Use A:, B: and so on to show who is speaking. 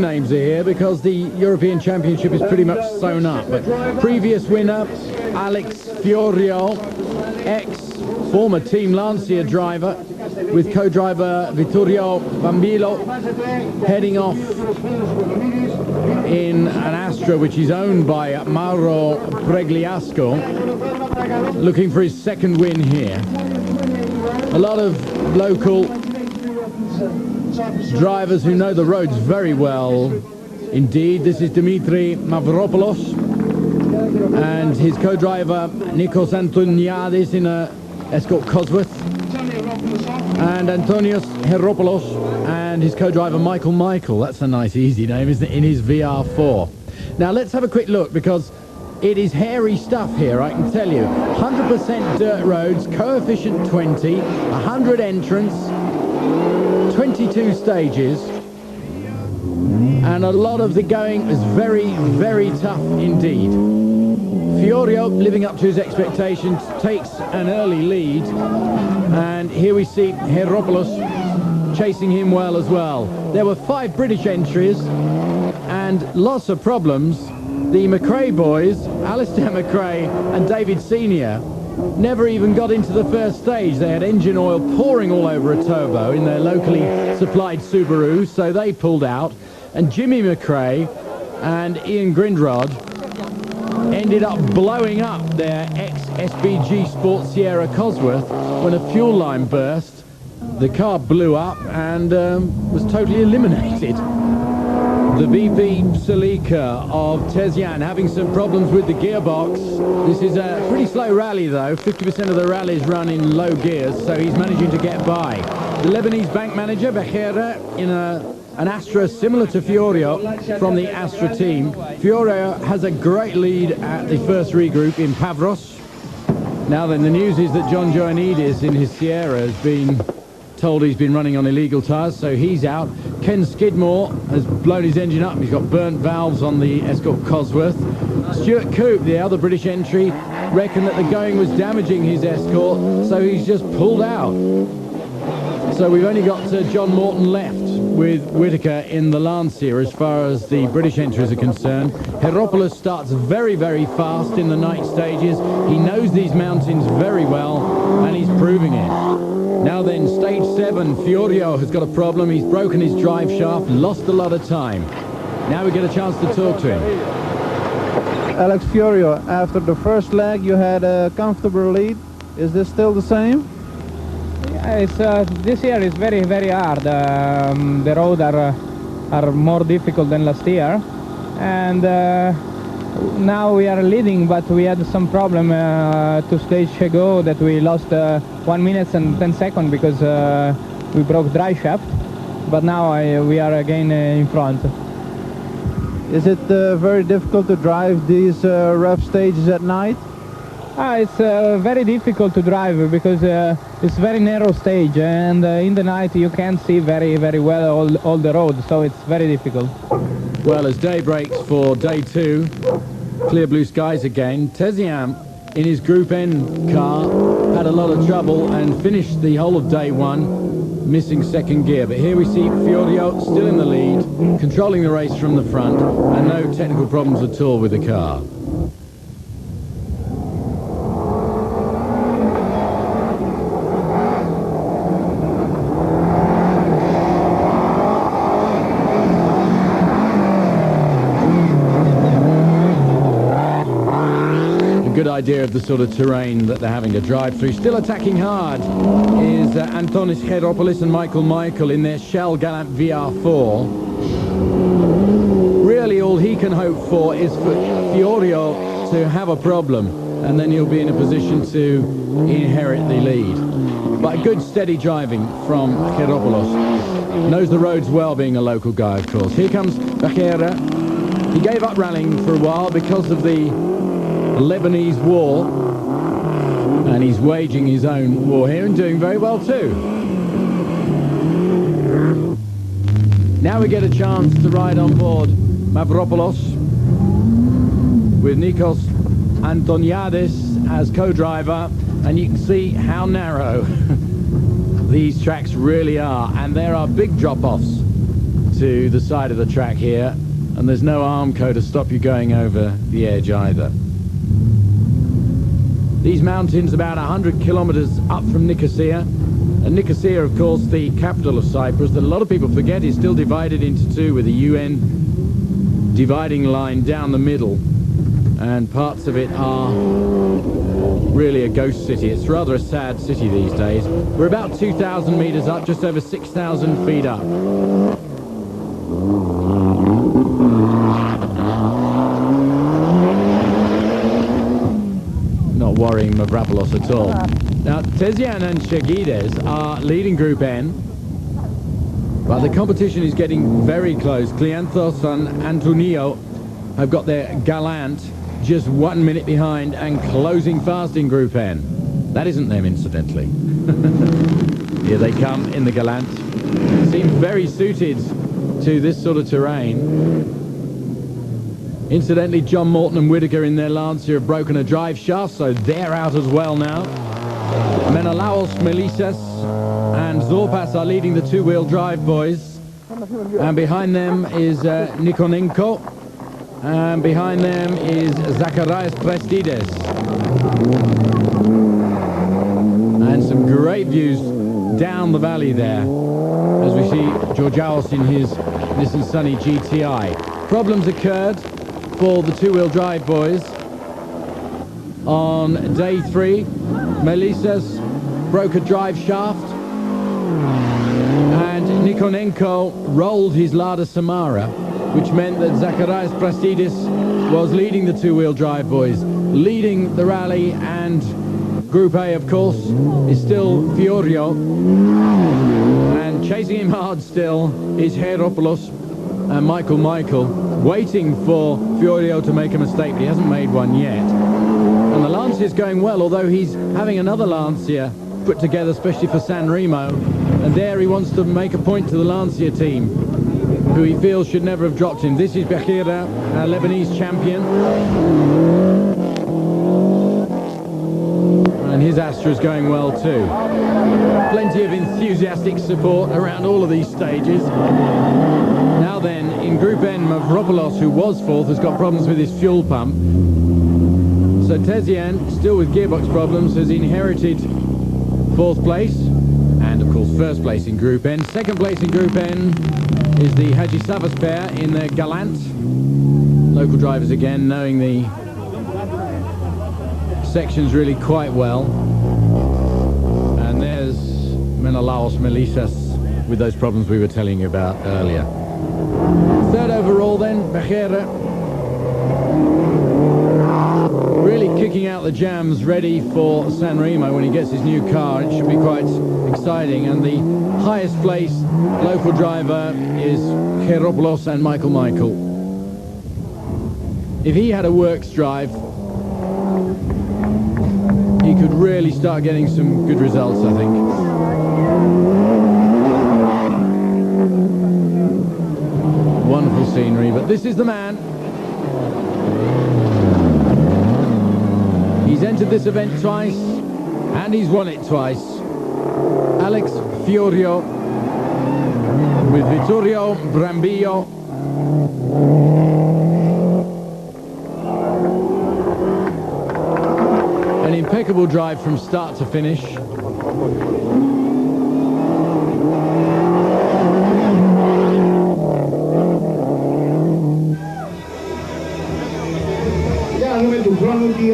A: names are here because the European Championship is pretty much sewn up. But previous winner, Alex Fiorio, former Team Lancia driver, with co-driver Vittorio Bambilo, heading off in an Astra which is owned by Mauro Pregliasco, looking for his second win here. A lot of local drivers who know the roads very well indeed. This is Dimitri Mavropoulos and his co-driver Nikos Antoniadis in a Escort Cosworth, and Antonios Heropoulos and his co-driver Michael. That's a nice easy name, isn't it, in his VR4. Now let's have a quick look, because it is hairy stuff here, I can tell you. 100% dirt roads, coefficient 20, 100 entrants, 22 stages, and a lot of the going is very, very tough indeed. Fiorio, living up to his expectations, takes an early lead, and here we see Heropoulos chasing him well as well. There were 5 British entries and lots of problems. The McRae boys, Alistair McRae and David Senior, never even got into the first stage. They had engine oil pouring all over a turbo in their locally supplied Subaru, so they pulled out. And Jimmy McRae and Ian Grindrod ended up blowing up their ex-SBG Sport Sierra Cosworth when a fuel line burst. The car blew up and was totally eliminated. The VP Salika of Tezian having some problems with the gearbox. This is a pretty slow rally though. 50% of the rally is run in low gears, so he's managing to get by. The Lebanese bank manager, Bagheera, in an Astra similar to Fiorio from the Astra team. Fiorio has a great lead at the first regroup in Pavros. Now then, the news is that John Joannidis in his Sierra has been told he's been running on illegal tyres, so he's out. Ken Skidmore has blown his engine up. He's got burnt valves on the Escort Cosworth. Stuart Coupe, the other British entry, reckoned that the going was damaging his Escort, so he's just pulled out. So we've only got John Morton left with Whitaker in the Lancia as far as the British entries are concerned. Heropoulos starts very, very fast in the night stages. He knows these mountains very well, and he's proving it. Now then, stage 7, Fiorio has got a problem. He's broken his drive shaft, lost a lot of time. Now we get a chance to talk to him.
B: Alex Fiorio, after the first leg you had a comfortable lead. Is this still the same?
C: Yeah, this year is very, very hard. The roads are more difficult than last year, and now we are leading, but we had some problem 2 stages ago that we lost 1 minute and 10 seconds because we broke drive shaft, but now we are again in front.
B: Is it very difficult to drive these rough stages at night?
C: It's very difficult to drive because it's very narrow stage, and in the night you can't see very, very well all the road, so it's very difficult.
A: Well, as day breaks for day 2, clear blue skies again. Tezian, in his Group N car, had a lot of trouble and finished the whole of day 1 missing second gear. But here we see Fiorio still in the lead, controlling the race from the front, and no technical problems at all with the car. Good idea of the sort of terrain that they're having to drive through. Still attacking hard is Antonis Heropoulos and Michael in their Shell Gallant VR4. Really all he can hope for is for Fiorio to have a problem, and then he'll be in a position to inherit the lead. But good steady driving from Heropoulos. Knows the roads well, being a local guy, of course. Here comes Bagheera. He gave up rallying for a while because of the Lebanese war, and he's waging his own war here and doing very well too. Now we get a chance to ride on board Mavropoulos with Nikos Antoniadis as co-driver, and you can see how narrow these tracks really are, and there are big drop-offs to the side of the track here, and there's no Armco to stop you going over the edge either. These mountains about 100 kilometers up from Nicosia, and Nicosia, of course, the capital of Cyprus, that a lot of people forget is still divided into two with a UN dividing line down the middle, and parts of it are really a ghost city. It's rather a sad city these days. We're about 2,000 meters up, just over 6,000 feet up. Not worrying Mavropoulos at all. Now, Tezian and Shagides are leading Group N, but the competition is getting very close. Clianthos and Antonio have got their Galant just 1 minute behind and closing fast in Group N. That isn't them, incidentally. Here they come in the Galant. Seem very suited to this sort of terrain. Incidentally, John Morton and Whittaker in their Lancia have broken a drive shaft, so they're out as well now. Menelaos, Melisas and Zorpas are leading the two-wheel drive boys. And behind them is Nikonenko. And behind them is Zacharias Prestides. And some great views down the valley there, as we see Georgiaos in his Nissan Sunny GTI. Problems occurred for the two-wheel drive boys on day 3. Melisas broke a drive shaft, and Nikonenko rolled his Lada Samara, which meant that Zacharias Prastidis was leading the two-wheel drive boys, leading the rally, and Group A, of course, is still Fiorio, and chasing him hard still is Heropoulos and Michael, waiting for Fiorio to make a mistake, but he hasn't made one yet. And the Lancia is going well, although he's having another Lancia put together especially for San Remo, and there he wants to make a point to the Lancia team, who he feels should never have dropped him. This is Bagheera, our Lebanese champion, and his Astra is going well too. Plenty of enthusiastic support around all of these stages. Now then, in Group N, Mavropoulos, who was 4th, has got problems with his fuel pump. So Tezian, still with gearbox problems, has inherited 4th place, and of course 1st place in Group N. 2nd place in Group N is the Haji Savas pair in their Galant. Local drivers again, knowing the sections really quite well. And there's Menelaos Melisas with those problems we were telling you about earlier. 3rd overall then, Bagheera. Really kicking out the jams, ready for San Remo when he gets his new car. It should be quite exciting. And the highest place local driver is Heropoulos and Michael. If he had a works drive, he could really start getting some good results, I think. Wonderful scenery, but this is the man. He's entered this event twice, and he's won it twice. Alex Fiorio with Vittorio Brambilla. An impeccable drive from start to finish.
D: Για να δούμε του χρόνου τι